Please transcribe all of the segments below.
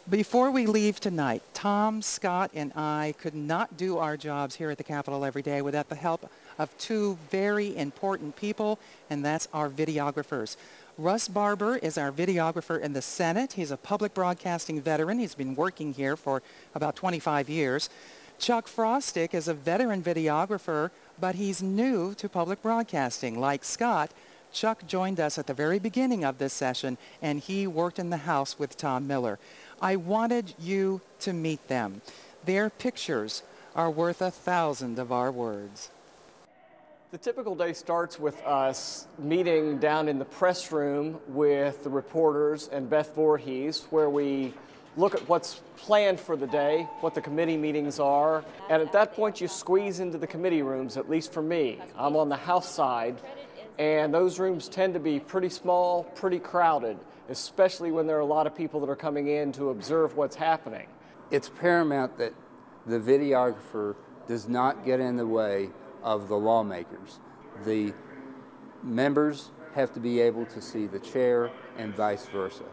Before we leave tonight, Tom, Scott, and I could not do our jobs here at the Capitol every day without the help of two very important people, and that's our videographers. Russ Barbour is our videographer in the Senate. He's a public broadcasting veteran. He's been working here for about 25 years. Chuck Frostick is a veteran videographer, but he's new to public broadcasting. Like Scott, Chuck joined us at the very beginning of this session, and he worked in the House with Tom Miller. I wanted you to meet them. Their pictures are worth 1,000 of our words. The typical day starts with us meeting down in the press room with the reporters and Beth Voorhees, where we look at what's planned for the day, what the committee meetings are, and at that point you squeeze into the committee rooms, at least for me. I'm on the House side, and those rooms tend to be pretty small, pretty crowded, especially when there are a lot of people that are coming in to observe what's happening. It's paramount that the videographer does not get in the way of the lawmakers. The members have to be able to see the chair and vice versa.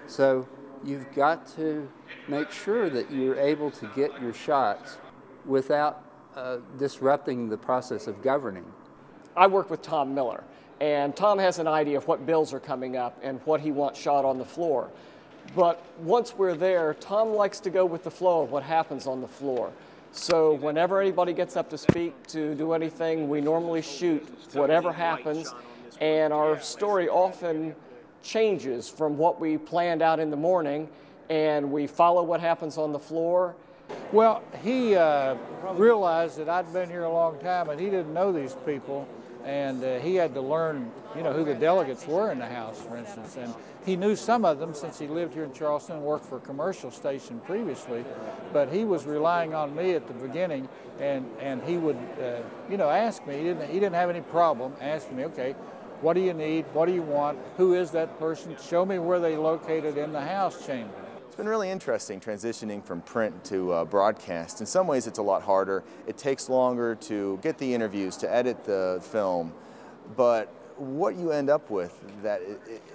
So you've got to make sure that you're able to get your shots without disrupting the process of governing. I work with Tom Miller, and Tom has an idea of what bills are coming up and what he wants shot on the floor. But once we're there, Tom likes to go with the flow of what happens on the floor. So whenever anybody gets up to speak, to do anything, we normally shoot whatever happens, and our story often changes from what we planned out in the morning, and we follow what happens on the floor. Well, he realized that I'd been here a long time and he didn't know these people, and he had to learn, you know, who the delegates were in the House, for instance. And he knew some of them since he lived here in Charleston and worked for a commercial station previously, but he was relying on me at the beginning, and he would, you know, ask me. He didn't have any problem asking me, okay, what do you need? What do you want? Who is that person? Show me where they located in the House chamber. It's been really interesting transitioning from print to broadcast. In some ways it's a lot harder. It takes longer to get the interviews, to edit the film, but what you end up with that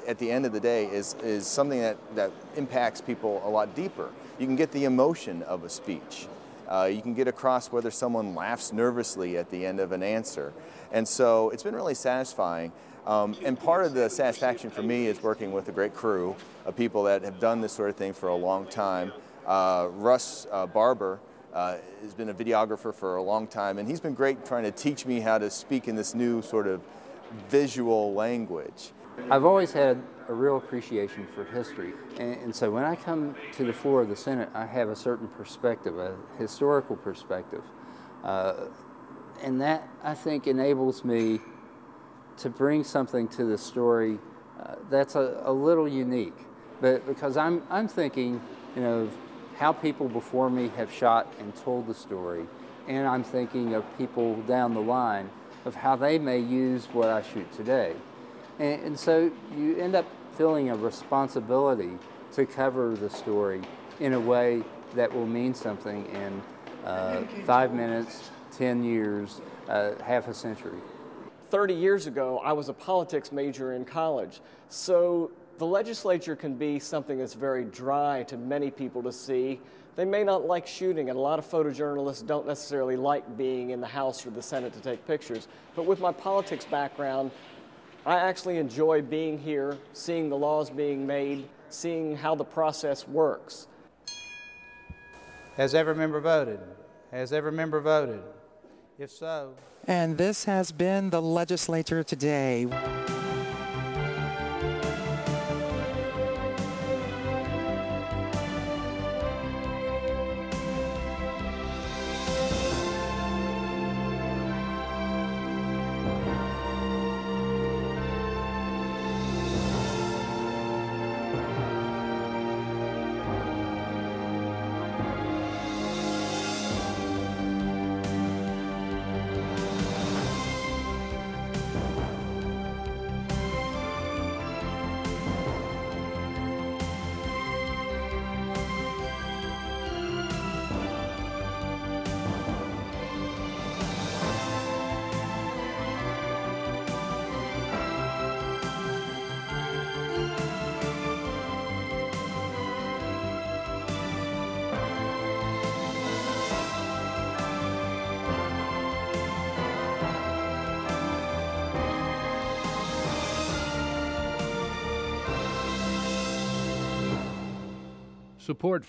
at the end of the day is something that impacts people a lot deeper. You can get the emotion of a speech. You can get across whether someone laughs nervously at the end of an answer. And so it's been really satisfying. And part of the satisfaction for me is working with a great crew of people that have done this sort of thing for a long time. Russ Barbour has been a videographer for a long time, and he's been great trying to teach me how to speak in this new sort of visual language. I've always had a real appreciation for history, and so when I come to the floor of the Senate, I have a certain perspective, a historical perspective, and that, I think, enables me to bring something to the story that's a little unique. But because I'm thinking, you know, of how people before me have shot and told the story, and I'm thinking of people down the line of how they may use what I shoot today. And so you end up feeling a responsibility to cover the story in a way that will mean something in 5 minutes, 10 years, half a century. 30 years ago, I was a politics major in college. So the legislature can be something that's very dry to many people to see. They may not like shooting, and a lot of photojournalists don't necessarily like being in the House or the Senate to take pictures. But with my politics background, I actually enjoy being here, seeing the laws being made, seeing how the process works. Has every member voted? Has every member voted? If so. And this has been the Legislature Today. Support